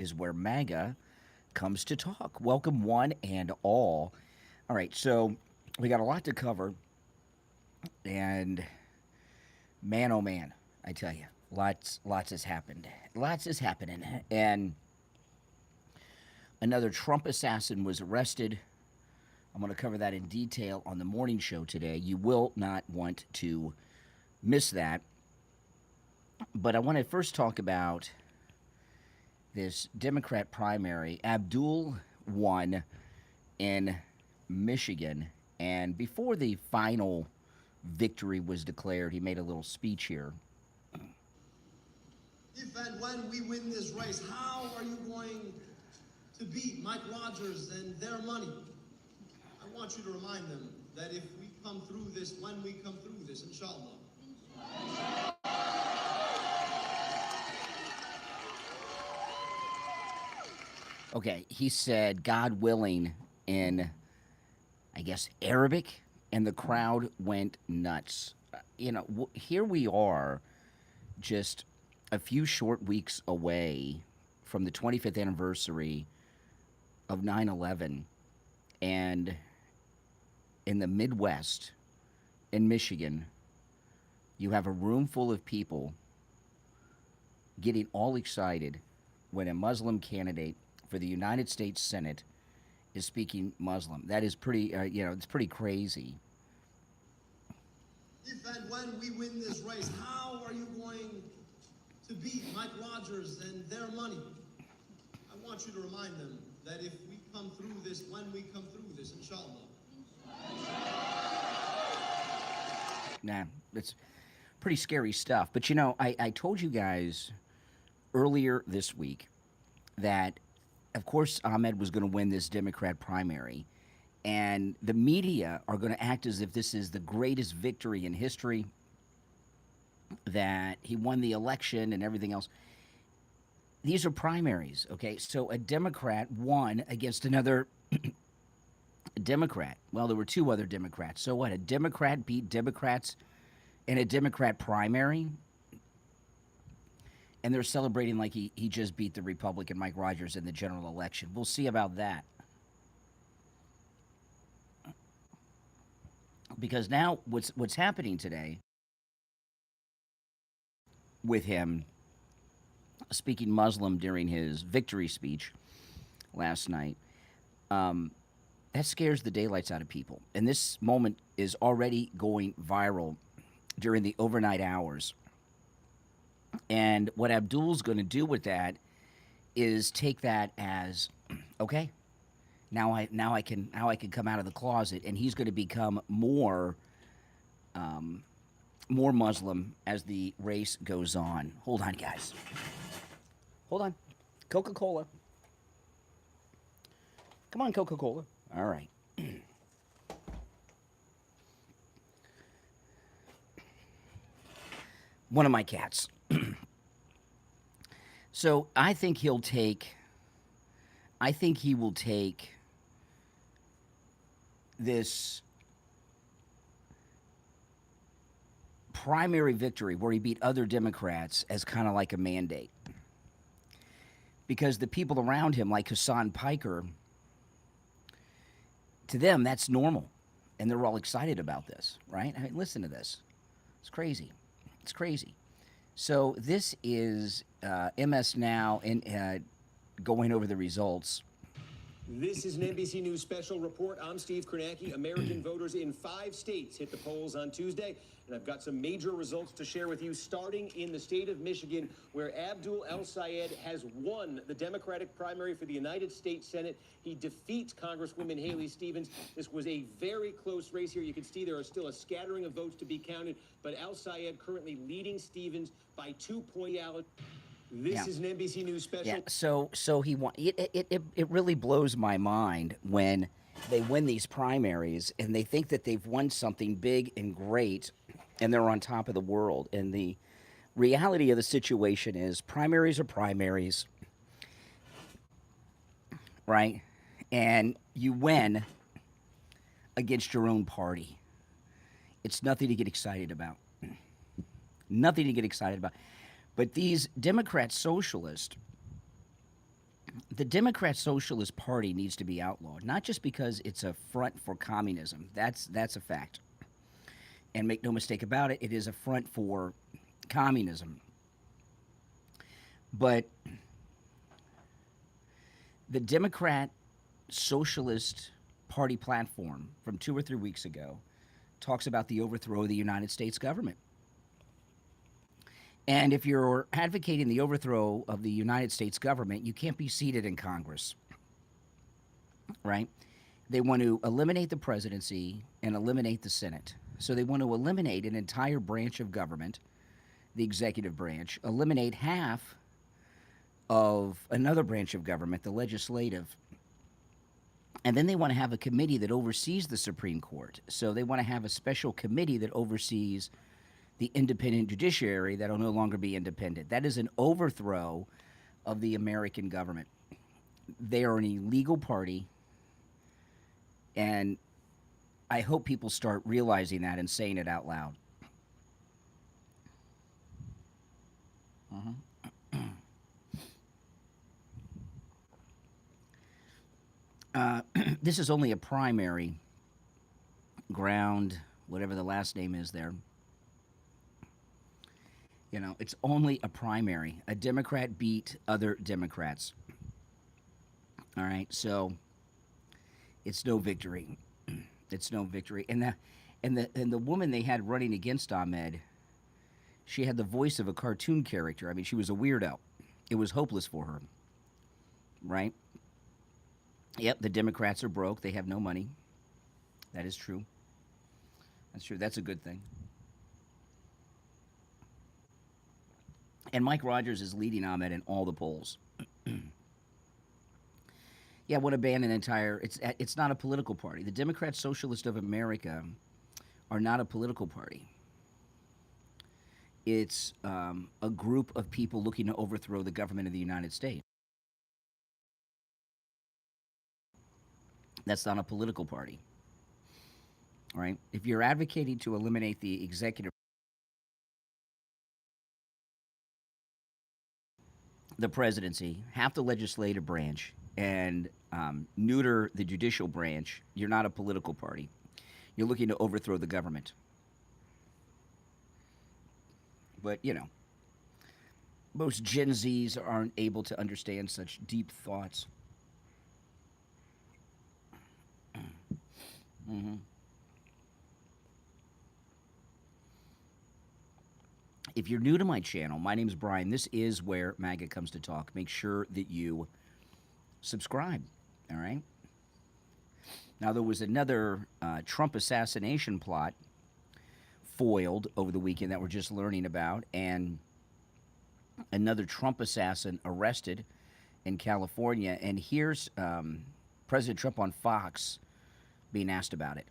is where MAGA comes to talk. Welcome, one and all. All right, so we got a lot to cover, and man, oh man, I tell you, lots has happened. Lots is happening, and another Trump assassin was arrested. I'm going to cover that in detail on the morning show today. You will not want to miss that. But I want to first talk about this Democrat primary. Abdul won in Michigan, and before the final victory was declared, he made a little speech here. If and when we win this race, how are you going to beat Mike Rogers and their money? I want you to remind them that if we come through this, when we come through this, inshallah. Okay, he said, God willing, in, I guess, Arabic, and the crowd went nuts. Here we are, just a few short weeks away from the 25th anniversary of 9/11, and in the Midwest, in Michigan, you have a room full of people getting all excited when a Muslim candidate for the United States Senate is speaking Muslim. That is pretty, it's pretty crazy. If and when we win this race, how are you going to beat Mike Rogers and their money? I want you to remind them that if we come through this, when we come through this, inshallah. Nah, it's pretty scary stuff. But I told you guys earlier this week that, of course, Ahmed was going to win this Democrat primary, and the media are going to act as if this is the greatest victory in history, that he won the election and everything else. These are primaries, okay? So a Democrat won against another Democrat. Well, there were two other Democrats. So what? A Democrat beat Democrats in a Democrat primary? And they're celebrating like he just beat the Republican Mike Rogers in the general election. We'll see about that. Because now what's happening today with him speaking Muslim during his victory speech last night, that scares the daylights out of people. And this moment is already going viral during the overnight hours. And what Abdul's going to do with that is take that as, okay, now I can come out of the closet, and he's going to become more Muslim as the race goes on. Hold on, guys. Hold on. Coca-Cola. Come on, Coca-Cola. All right. One of my cats. So I think he will take this primary victory where he beat other Democrats as kind of like a mandate. Because the people around him, like Hassan Piker, to them, that's normal. And they're all excited about this, right? I mean, listen to this. It's crazy. It's crazy. So this is MS Now going over the results. This is an NBC News special report. I'm Steve Kane. American voters in 5 states hit the polls on Tuesday, and I've got some major results to share with you, starting in the state of Michigan, where Abdul El-Sayed has won the Democratic primary for the United States Senate. He defeats Congresswoman Haley Stevens. This was a very close race here. You can see there are still a scattering of votes to be counted, but El-Sayed currently leading Stevens by 2 points. This is an NBC News special. Yeah, so he won. It really blows my mind when they win these primaries and they think that they've won something big and great, and they're on top of the world. And the reality of the situation is primaries are primaries, right? And you win against your own party. It's nothing to get excited about. Nothing to get excited about. But these Democrat socialists the Democrat Socialist Party needs to be outlawed, not just because it's a front for communism. That's a fact. And make no mistake about it, it is a front for communism. But the Democrat Socialist Party platform from 2 or 3 weeks ago talks about the overthrow of the United States government. And if you're advocating the overthrow of the United States government, you can't be seated in Congress, right? They want to eliminate the presidency and eliminate the Senate. So they want to eliminate an entire branch of government, the executive branch, eliminate half of another branch of government, the legislative. And then they want to have a committee that oversees the Supreme Court. So they want to have a special committee that oversees the independent judiciary that will no longer be independent. That is an overthrow of the American government. They are an illegal party, and I hope people start realizing that and saying it out loud. This is only a primary ground, whatever the last name is there. You know, it's only a primary. A Democrat beat other Democrats. All right, so it's no victory. It's no victory. And the woman they had running against Ahmed, she had the voice of a cartoon character. I mean, she was a weirdo. It was hopeless for her. Right? Yep, the Democrats are broke. They have no money. That is true. That's true. That's a good thing. And Mike Rogers is leading Ahmed in all the polls. Yeah, want to ban an entire... It's not a political party. The Democrat Socialists of America are not a political party. It's a group of people looking to overthrow the government of the United States. That's not a political party. All right? If you're advocating to eliminate the executive, the presidency, half the legislative branch, and neuter the judicial branch, you're not a political party. You're looking to overthrow the government. But, you know, most Gen Zs aren't able to understand such deep thoughts. If you're new to my channel, my name's Brian. This is where MAGA comes to talk. Make sure that you subscribe, all right? Now, there was another Trump assassination plot foiled over the weekend that we're just learning about, and another Trump assassin arrested in California. And here's President Trump on Fox being asked about it.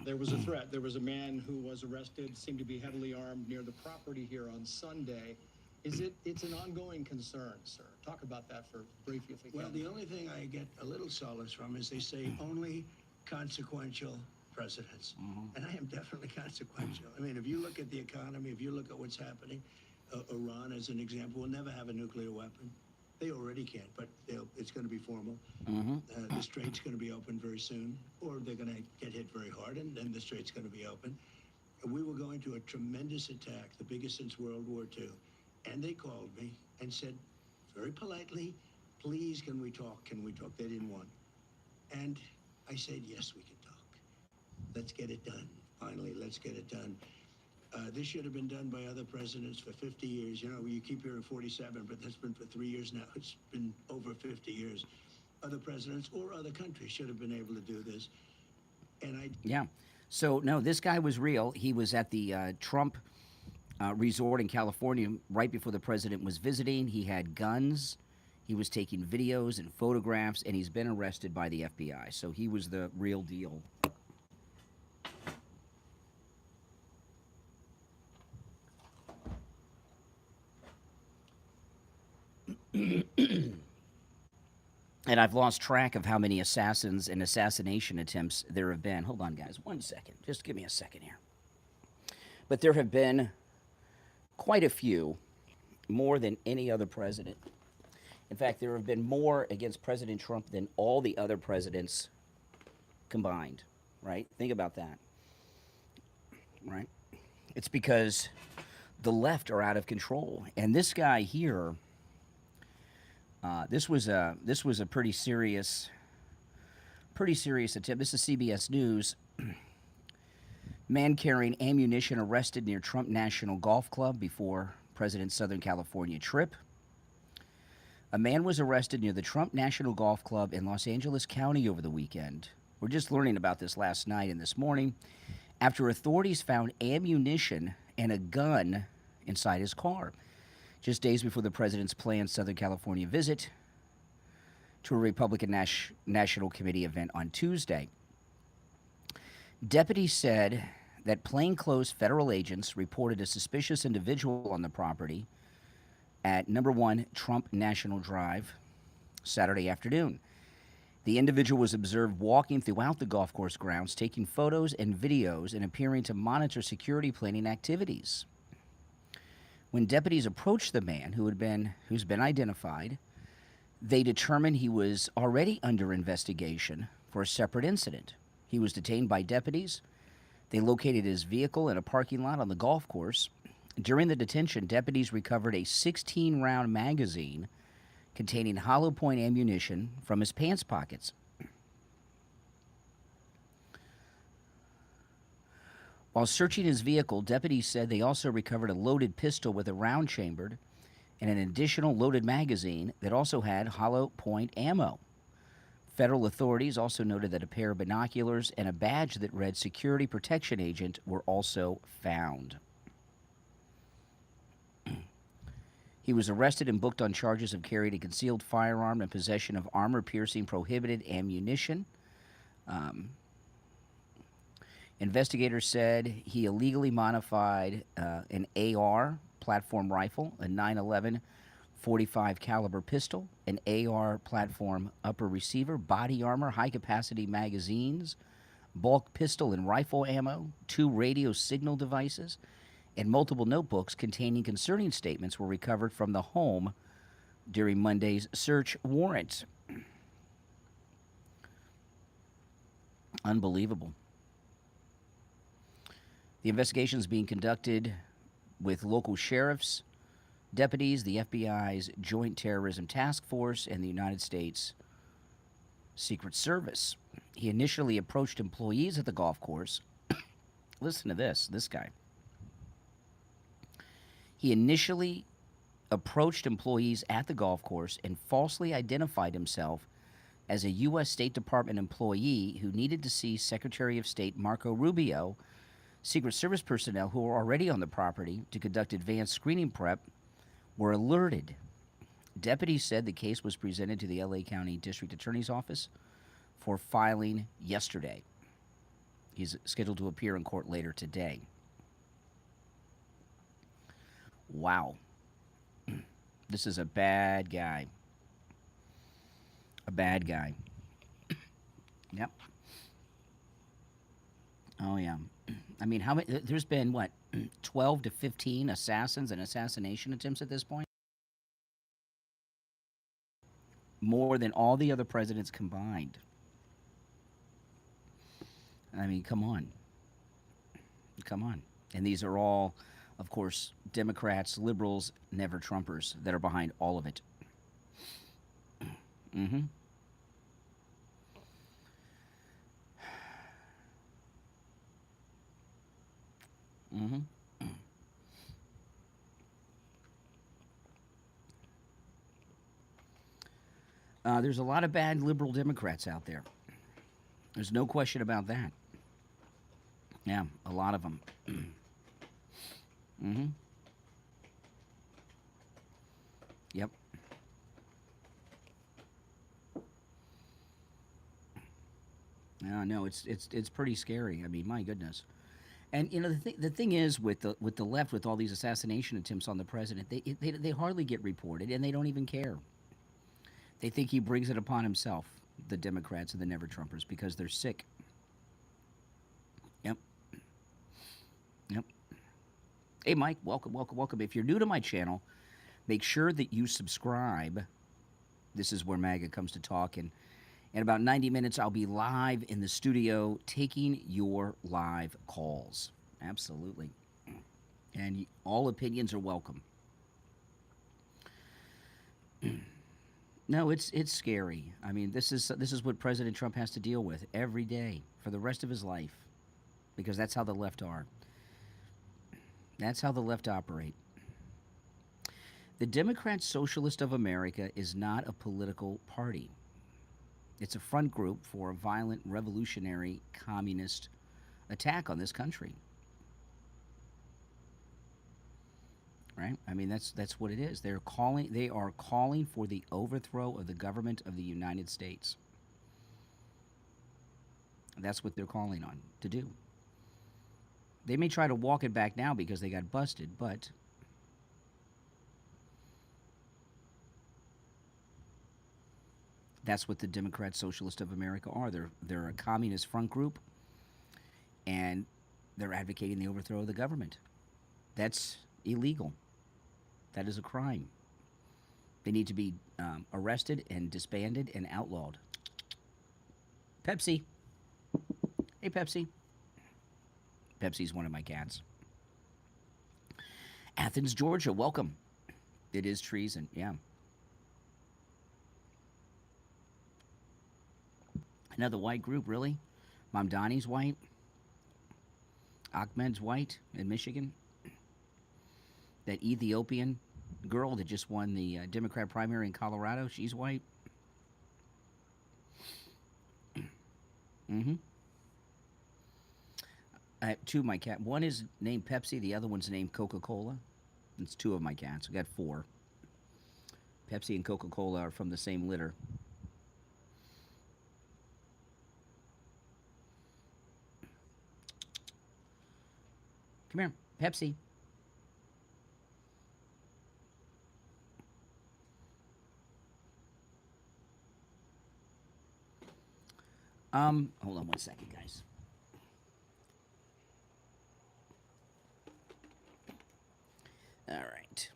There was a threat. There was a man who was arrested, seemed to be heavily armed near the property here on Sunday. It's an ongoing concern, sir. Talk about that for briefly, if we can. Well, the only thing I get a little solace from is they say only consequential presidents. And I am definitely consequential. I mean, if you look at the economy, if you look at what's happening, Iran, as an example, will never have a nuclear weapon. They already can't, but it's going to be formal. The strait's going to be open very soon, or they're going to get hit very hard, and then the strait's going to be open. And we were going to a tremendous attack, the biggest since World War II. And they called me and said, very politely, please, can we talk? Can we talk? They didn't want. And I said, yes, we can talk. Let's get it done. Finally, let's get it done. This should have been done by other presidents for 50 years. You know, you keep hearing 47, but that's been for 3 years now. It's been over 50 years. Other presidents or other countries should have been able to do this. And Yeah. So, no, this guy was real. He was at the Trump resort in California right before the president was visiting. He had guns. He was taking videos and photographs, and he's been arrested by the FBI. So he was the real deal. And I've lost track of how many assassins and assassination attempts there have been. Hold on, guys. 1 second. Just give me a second here. But there have been quite a few, more than any other president. In fact, there have been more against President Trump than all the other presidents combined, right? Think about that, right? It's because the left are out of control. And this guy here, this was a pretty serious attempt. This is CBS News. Man carrying ammunition arrested near Trump National Golf Club before President's Southern California trip. A man was arrested near the Trump National Golf Club in Los Angeles County over the weekend. We're just learning about this last night and this morning after authorities found ammunition and a gun inside his car, just days before the president's planned Southern California visit to a Republican National Committee event on Tuesday. Deputies said that plainclothes federal agents reported a suspicious individual on the property at number 1 Trump National Drive Saturday afternoon. The individual was observed walking throughout the golf course grounds, taking photos and videos and appearing to monitor security planning activities. When deputies approached the man who's been identified, they determined he was already under investigation for a separate incident. He was detained by deputies. They located his vehicle in a parking lot on the golf course. During the detention, deputies recovered a 16-round magazine containing hollow point ammunition from his pants pockets. While searching his vehicle, deputies said they also recovered a loaded pistol with a round chambered and an additional loaded magazine that also had hollow point ammo. Federal authorities also noted that a pair of binoculars and a badge that read Security Protection Agent were also found. He was arrested and booked on charges of carrying a concealed firearm and possession of armor-piercing prohibited ammunition. Investigators said he illegally modified an AR platform rifle, a 9/11 .45 caliber pistol, an AR platform upper receiver, body armor, high-capacity magazines, bulk pistol and rifle ammo, 2 radio signal devices, and multiple notebooks containing concerning statements were recovered from the home during Monday's search warrant. Unbelievable. The investigation is being conducted with local sheriffs, deputies, the FBI's Joint Terrorism Task Force, and the United States Secret Service. He initially approached employees at the golf course. Listen to this guy. He initially approached employees at the golf course and falsely identified himself as a U.S. State Department employee who needed to see Secretary of State Marco Rubio. Secret Service personnel who were already on the property to conduct advanced screening prep were alerted. Deputies said the case was presented to the LA County District Attorney's Office for filing yesterday. He's scheduled to appear in court later today. Wow. This is a bad guy. A bad guy. Yep. Oh, yeah. I mean, how many? There's been, 12 to 15 assassins and assassination attempts at this point? More than all the other presidents combined. I mean, come on. Come on. And these are all, of course, Democrats, liberals, never Trumpers that are behind all of it. Mm-hmm. Mm-hmm. There's a lot of bad liberal Democrats out there. There's no question about that. Yeah, a lot of them. Mm-hmm. Yep. No, it's pretty scary. I mean, my goodness. And you know the thing is with the left, with all these assassination attempts on the president, they hardly get reported, and they don't even care. They think he brings it upon himself, the Democrats and the Never Trumpers, because they're sick. Yep. Yep. Hey, Mike, welcome. If you're new to my channel, make sure that you subscribe This is where MAGA comes to talk. And in about 90 minutes, I'll be live in the studio taking your live calls. Absolutely. And all opinions are welcome. No, it's scary. I mean, this is what President Trump has to deal with every day for the rest of his life, because that's how the left are. That's how the left operate. The Democrat Socialist of America is not a political party. It's a front group for a violent, revolutionary, communist attack on this country. Right? I mean, that's what it is. They are calling for the overthrow of the government of the United States. That's what they're calling on to do. They may try to walk it back now because they got busted, but that's what the Democrat Socialist of America are. They're a communist front group, and they're advocating the overthrow of the government. That's illegal. That is a crime. They need to be arrested and disbanded and outlawed. Pepsi. Hey, Pepsi. Pepsi's one of my cats. Athens, Georgia, welcome. It is treason, yeah. Another white group, really? Mamdani's white. Ahmed's white in Michigan. That Ethiopian girl that just won the Democrat primary in Colorado, she's white. Mm-hmm. I have two of my cats. One is named Pepsi. The other one's named Coca-Cola. It's two of my cats. We got four. Pepsi and Coca-Cola are from the same litter. Come here, Pepsi. Hold on one second, guys. All right.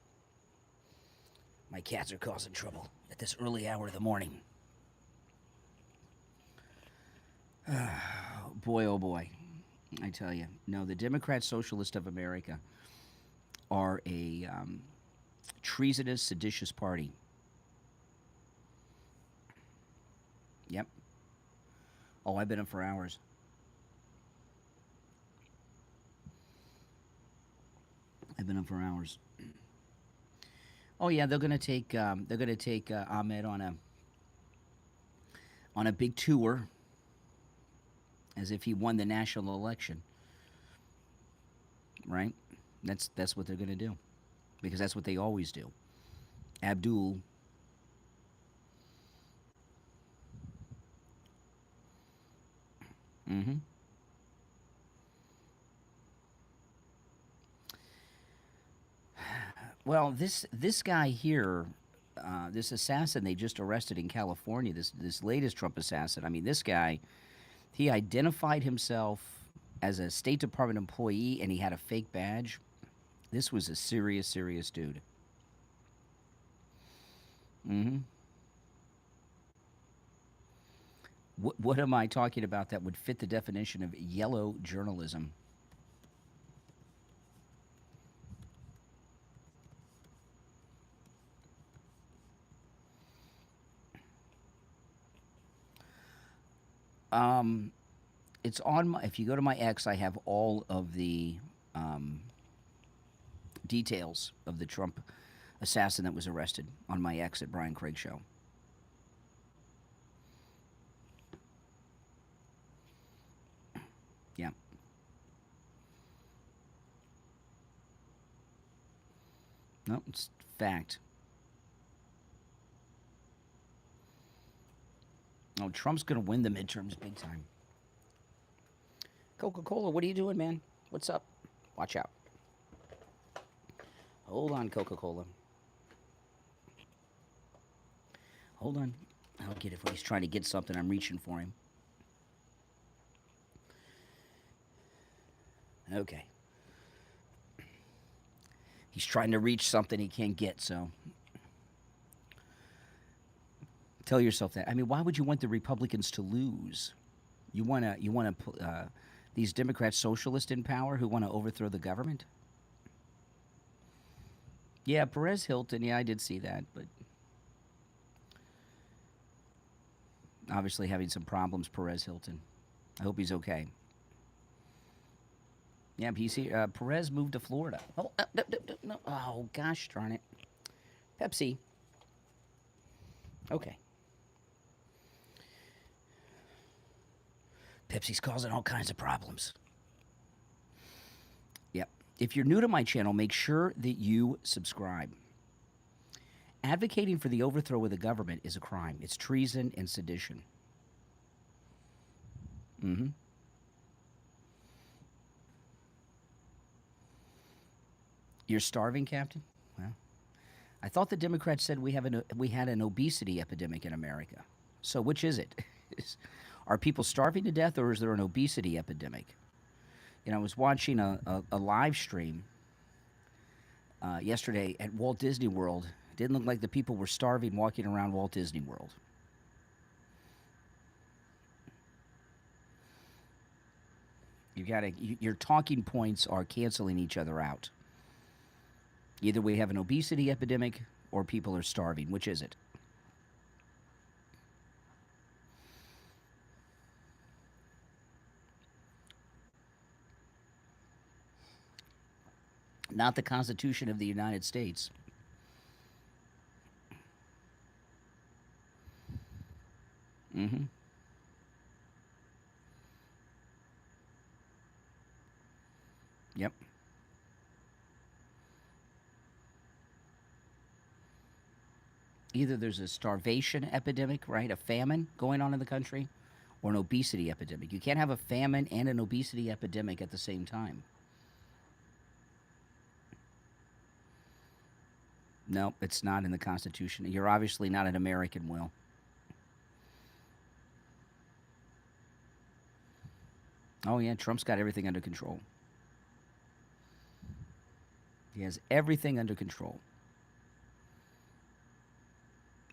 My cats are causing trouble at this early hour of the morning. Boy, oh boy. I tell you. No, the Democrat Socialist of America are a treasonous, seditious party. Yep. Oh, I've been up for hours. I've been up for hours. Oh yeah, they're gonna take Ahmed on a big tour, as if he won the national election. Right? That's what they're gonna do, because that's what they always do. Abdul. Mm-hmm. Well, this guy here, this assassin they just arrested in California, this latest Trump assassin. I mean, this guy, he identified himself as a State Department employee, and he had a fake badge. This was a serious, serious dude. Mm-hmm. What am I talking about that would fit the definition of yellow journalism? It's on my, if you go to my X, I have all of the details of the Trump assassin that was arrested on my X at Brian Craig Show. Yeah. No, it's fact. Oh, Trump's going to win the midterms big time. Coca-Cola, what are you doing, man? What's up? Watch out. Hold on, Coca-Cola. Hold on. I'll get it when he's trying to get something. I'm reaching for him. Okay. He's trying to reach something he can't get, so. Tell yourself that. I mean, why would you want the Republicans to lose? You want to these Democrat socialists in power who want to overthrow the government? Yeah, Perez Hilton. Yeah, I did see that, but obviously having some problems, Perez Hilton. I hope he's okay. Yeah, PC. Perez moved to Florida. Oh, no. Oh, gosh darn it. Pepsi. Okay. Pepsi's causing all kinds of problems. Yep. If you're new to my channel, make sure that you subscribe. Advocating for the overthrow of the government is a crime. It's treason and sedition. Mm-hmm. You're starving, Captain? Well, I thought the Democrats said we had an obesity epidemic in America. So which is it? Are people starving to death, or is there an obesity epidemic? You know, I was watching a live stream yesterday at Walt Disney World. It didn't look like the people were starving walking around Walt Disney World. Your talking points are canceling each other out. Either we have an obesity epidemic or people are starving. Which is it? Not the Constitution of the United States. Mm-hmm. Yep. Either there's a starvation epidemic, right, a famine going on in the country, or an obesity epidemic. You can't have a famine and an obesity epidemic at the same time. No, it's not in the Constitution. You're obviously not an American, Will. Oh, yeah, Trump's got everything under control. He has everything under control.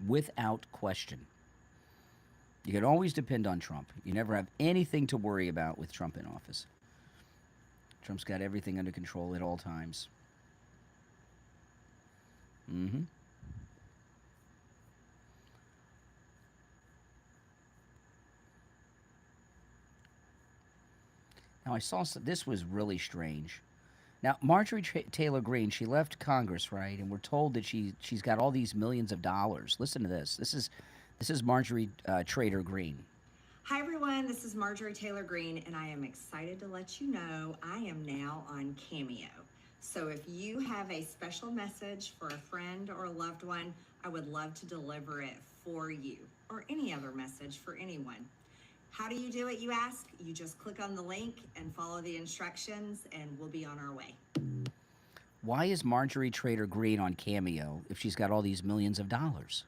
Without question. You can always depend on Trump. You never have anything to worry about with Trump in office. Trump's got everything under control at all times. Mm-hmm. Now, I saw this was really strange. Now, Marjorie Taylor Greene, she left Congress, right? And we're told that she's got all these millions of dollars. Listen to this. This is Marjorie Taylor Greene. Hi, everyone. This is Marjorie Taylor Greene, and I am excited to let you know I am now on Cameo. So if you have a special message for a friend or a loved one, I would love to deliver it for you, or any other message for anyone. How do you do it, you ask? You just click on the link and follow the instructions, and we'll be on our way. Why is Marjorie Taylor Greene on Cameo if she's got all these millions of dollars?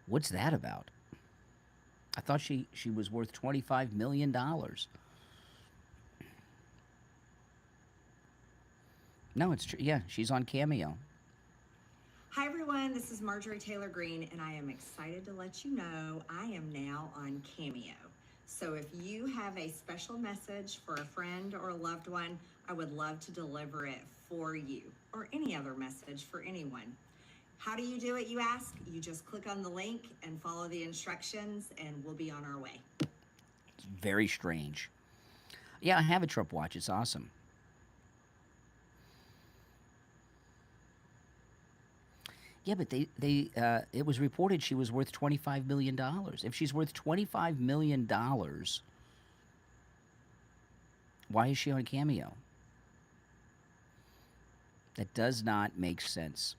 What's that about? I thought she was worth $25 million. No, it's true. Yeah, she's on Cameo. Hi, everyone. This is Marjorie Taylor Greene, and I am excited to let you know I am now on Cameo. So if you have a special message for a friend or a loved one, I would love to deliver it for you, or any other message for anyone. How do you do it, you ask? You just click on the link and follow the instructions, and we'll be on our way. It's very strange. Yeah, I have a Trump watch. It's awesome. Yeah, but it was reported she was worth $25 million. If she's worth $25 million, why is she on Cameo? That does not make sense.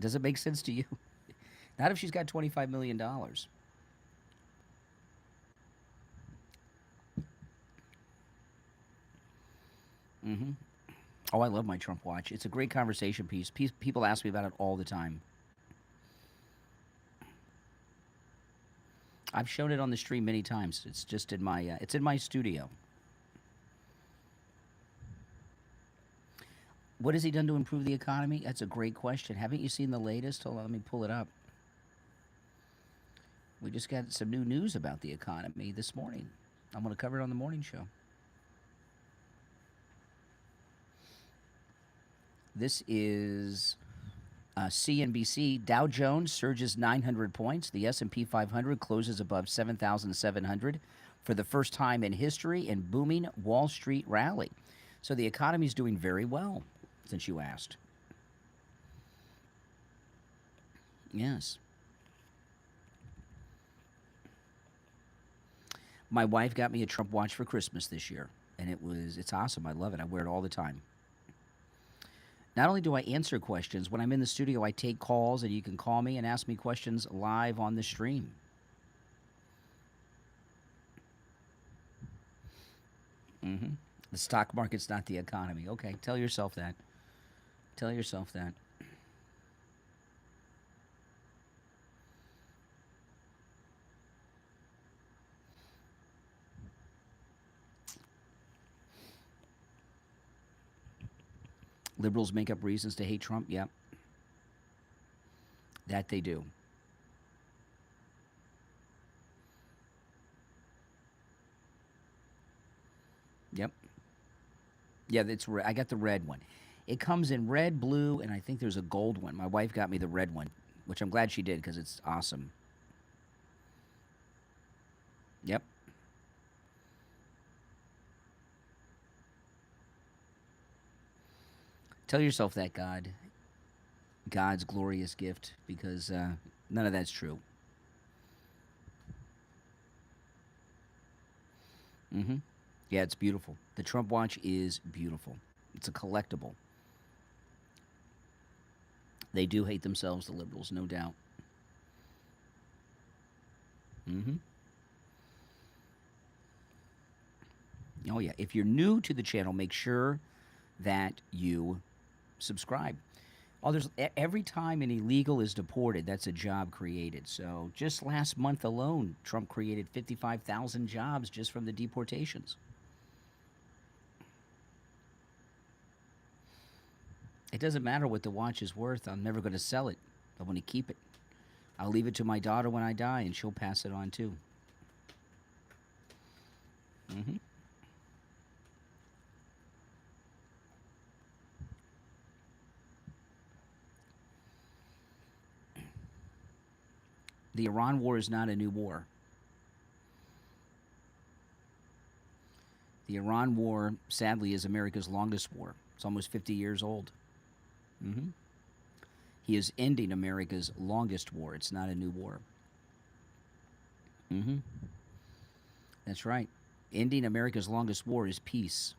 Does it make sense to you? Not if she's got $25 million. Mm-hmm. Oh, I love my Trump watch. It's a great conversation piece. People ask me about it all the time. I've shown it on the stream many times. It's just in my studio. What has he done to improve the economy? That's a great question. Haven't you seen the latest? Hold on, let me pull it up. We just got some new news about the economy this morning. I'm going to cover it on the morning show. This is CNBC. Dow Jones surges 900 points. The S&P 500 closes above 7,700 for the first time in history in booming Wall Street rally. So the economy is doing very well, since you asked. Yes. My wife got me a Trump watch for Christmas this year, and it's awesome. I love it. I wear it all the time. Not only do I answer questions, when I'm in the studio, I take calls, and you can call me and ask me questions live on the stream. The stock market's not the economy. Okay, tell yourself that. Tell yourself that. Liberals make up reasons to hate Trump? Yep. That they do. Yep. Yeah, that's I got the red one. It comes in red, blue, and I think there's a gold one. My wife got me the red one, which I'm glad she did because it's awesome. Yep. Tell yourself that, God's glorious gift, because none of that's true. Yeah, it's beautiful. The Trump watch is beautiful. It's a collectible. They do hate themselves, the liberals, no doubt. Oh, yeah. If you're new to the channel, make sure that you subscribe. Oh, every time an illegal is deported, that's a job created. So just last month alone, Trump created 55,000 jobs just from the deportations. It doesn't matter what the watch is worth. I'm never going to sell it. I want to keep it. I'll leave it to my daughter when I die, and she'll pass it on too. The Iran war is not a new war. The Iran war, sadly, is America's longest war. It's almost 50 years old. He is ending America's longest war. It's not a new war. That's right. Ending America's longest war is peace.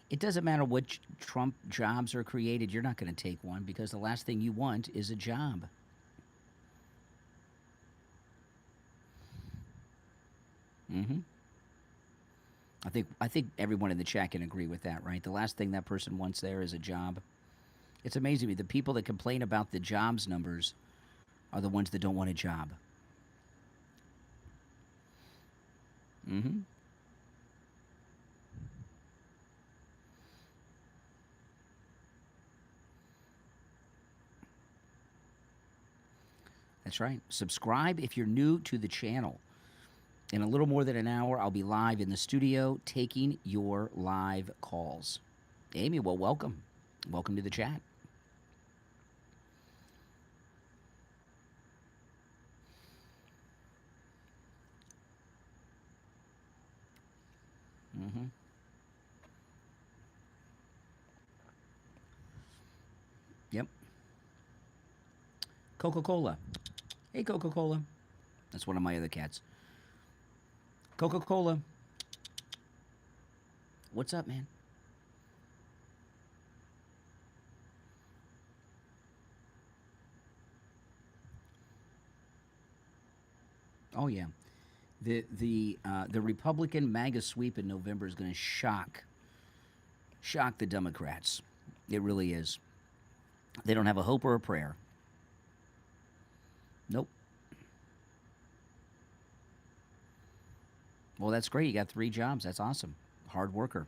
It doesn't matter what Trump jobs are created. You're not going to take one because the last thing you want is a job. I think everyone in the chat can agree with that, right? The last thing that person wants there is a job. It's amazing to me. The people that complain about the jobs numbers are the ones that don't want a job. That's right. Subscribe if you're new to the channel. In a little more than an hour, I'll be live in the studio taking your live calls. Amy, well, welcome. Welcome to the chat. Yep. Coca-Cola. Hey, Coca-Cola. That's one of my other cats. Coca-Cola. What's up, man? Oh, yeah. The Republican MAGA sweep in November is going to shock the Democrats. It really is. They don't have a hope or a prayer. Nope. Well, that's great. You got 3 jobs. That's awesome. Hard worker.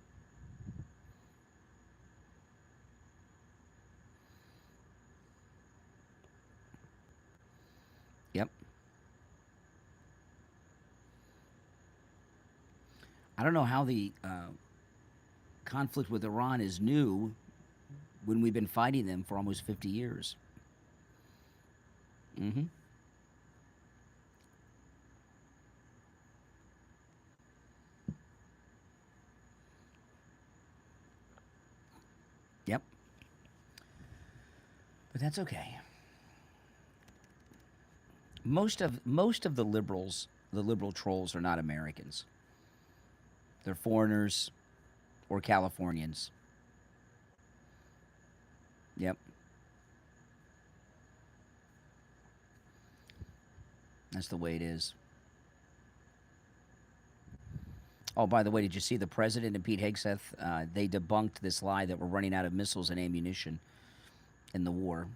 Yep. I don't know how the conflict with Iran is new when we've been fighting them for almost 50 years. Mm-hmm. Yep. But that's okay. Most of the liberals, the liberal trolls, are not Americans. They're foreigners or Californians. Yep. That's the way it is. Oh, by the way, did you see the president and Pete Hegseth? They debunked this lie that we're running out of missiles and ammunition in the war.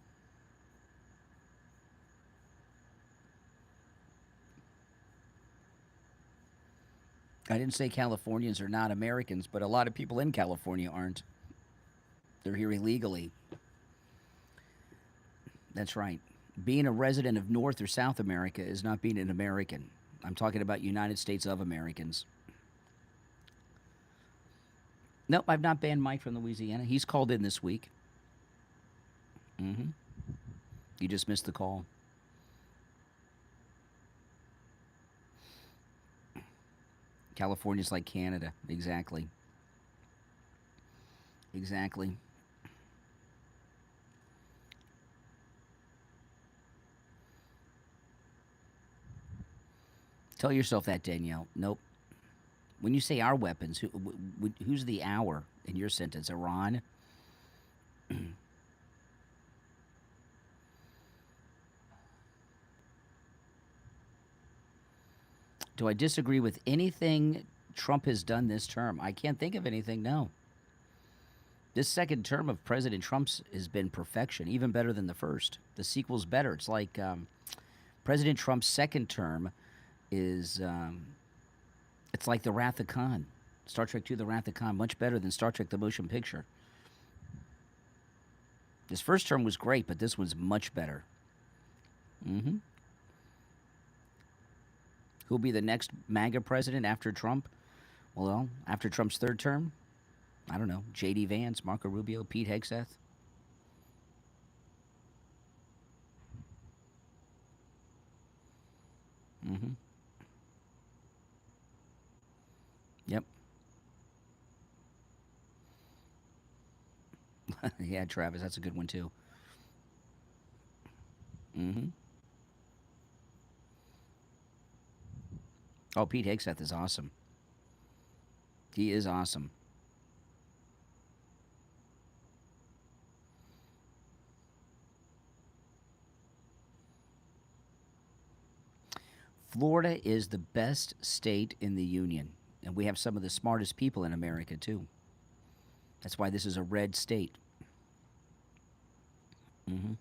I didn't say Californians are not Americans, but a lot of people in California aren't. They're here illegally. That's right. Being a resident of North or South America is not being an American. I'm talking about United States of Americans. Nope, I've not banned Mike from Louisiana. He's called in this week. Mm-hmm. You just missed the call. California's like Canada. Exactly. Exactly. Tell yourself that, Danielle. Nope. When you say our weapons, who's the our in your sentence? Iran? Do I disagree with anything Trump has done this term? I can't think of anything, no. This second term of President Trump's has been perfection, even better than the first. The sequel's better. It's like President Trump's second term is, it's like The Wrath of Khan. Star Trek II, The Wrath of Khan, much better than Star Trek The Motion Picture. His first term was great, but this one's much better. Mm-hmm. Who'll be the next MAGA president after Trump? Well, after Trump's third term, I don't know. J.D. Vance, Marco Rubio, Pete Hegseth. Mm-hmm. Yep. Yeah, Travis, that's a good one too. Mm-hmm. Oh, Pete Hegseth is awesome. He is awesome. Florida is the best state in the union, and we have some of the smartest people in America, too. That's why this is a red state. Mm-hmm.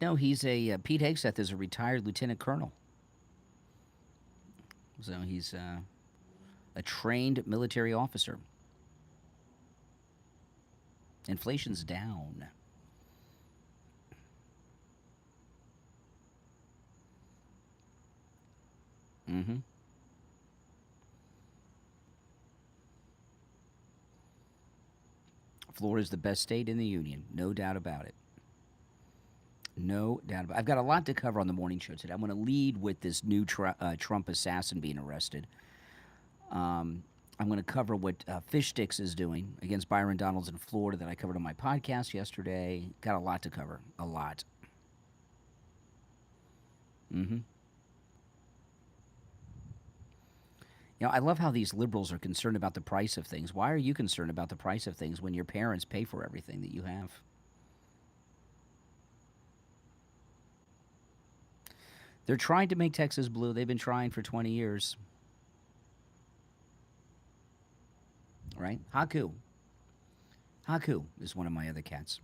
No, he's Pete Hegseth is a retired lieutenant colonel. So he's a trained military officer. Inflation's down. Mm-hmm. Florida's the best state in the union, no doubt about it. No doubt about it. I've got a lot to cover on the morning show today. I'm going to lead with this new Trump assassin being arrested. I'm going to cover what Fish Sticks is doing against Byron Donalds in Florida that I covered on my podcast yesterday. Got a lot to cover. A lot. Mm-hmm. You know, I love how these liberals are concerned about the price of things. Why are you concerned about the price of things when your parents pay for everything that you have? They're trying to make Texas blue. They've been trying for 20 years. Right? Haku. Haku is one of my other cats.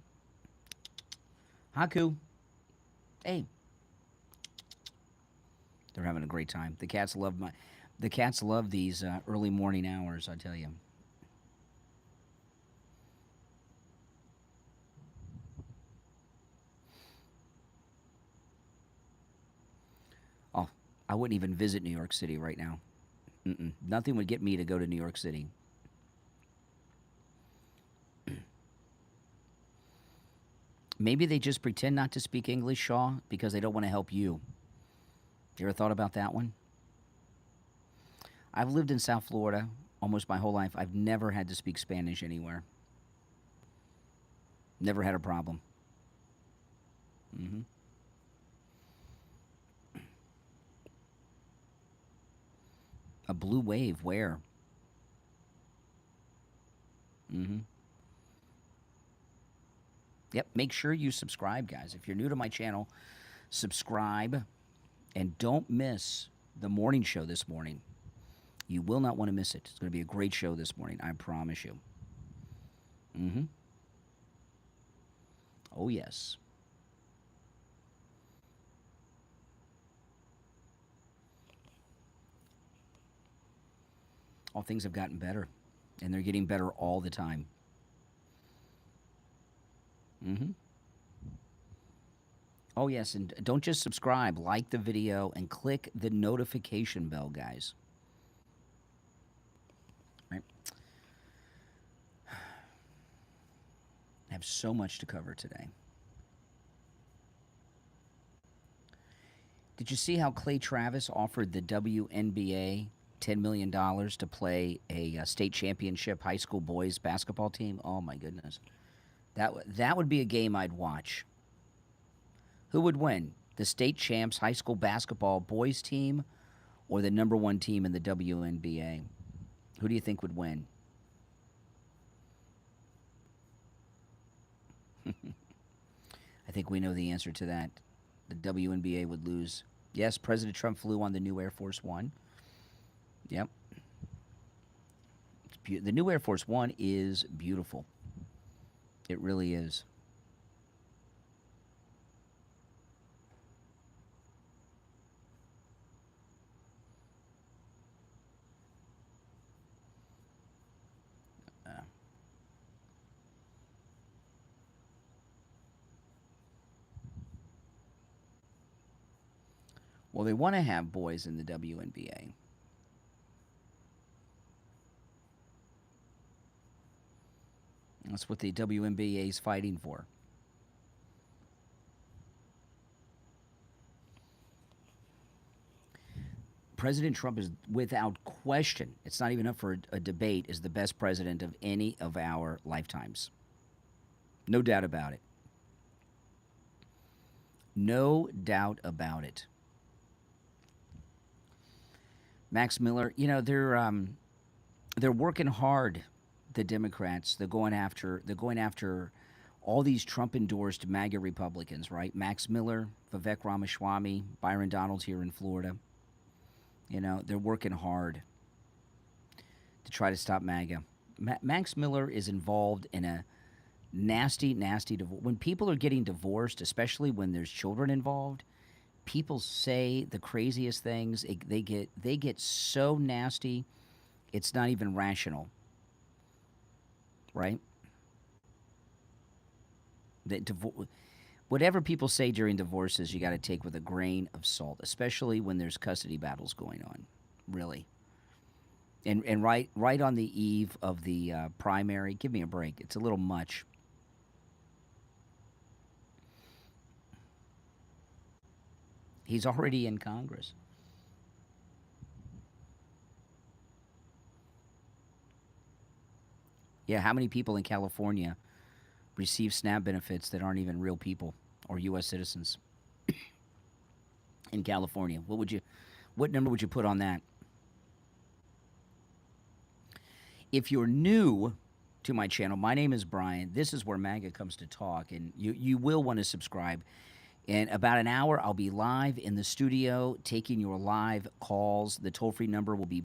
Haku. Hey. They're having a great time. The cats love The cats love these early morning hours, I tell you. Oh, I wouldn't even visit New York City right now. Nothing would get me to go to New York City. Maybe they just pretend not to speak English, Shaw, because they don't want to help you. You ever thought about that one? I've lived in South Florida almost my whole life. I've never had to speak Spanish anywhere. Never had a problem. A blue wave, where? Yep, make sure you subscribe, guys. If you're new to my channel, subscribe. And don't miss the morning show this morning. You will not want to miss it. It's going to be a great show this morning, I promise you. Oh, yes. All things have gotten better, and they're getting better all the time. Oh, yes, and don't just subscribe. Like the video and click the notification bell, guys. Right? I have so much to cover today. Did you see how Clay Travis offered the WNBA $10 million to play a state championship high school boys basketball team? Oh, my goodness. That would be a game I'd watch. Who would win? The state champs high school basketball boys team or the number one team in the WNBA? Who do you think would win? I think we know the answer to that. The WNBA would lose. Yes, President Trump flew on the new Air Force One. Yep. The new Air Force One is beautiful. It really is. Well, they want to have boys in the WNBA. That's what the WNBA is fighting for. President Trump is, without question, it's not even up for a debate, is the best president of any of our lifetimes. No doubt about it. No doubt about it. Max Miller, you know, they're working hard, the Democrats. They're going after all these Trump-endorsed MAGA Republicans, right? Max Miller, Vivek Ramaswamy, Byron Donalds here in Florida. You know, they're working hard to try to stop MAGA. Max Miller is involved in a nasty, nasty divorce. When people are getting divorced, especially when there's children involved, people say the craziest things. They get so nasty, it's not even rational, right? Whatever people say during divorces, you got to take with a grain of salt, especially when there's custody battles going on, really. And right on the eve of the primary, give me a break. It's a little much. He's already in Congress. Yeah, how many people in California receive SNAP benefits that aren't even real people or U.S. citizens in California? What number would you put on that? If you're new to my channel, my name is Brian. This is where MAGA comes to talk, and you will want to subscribe. In about an hour, I'll be live in the studio taking your live calls. The toll-free number will be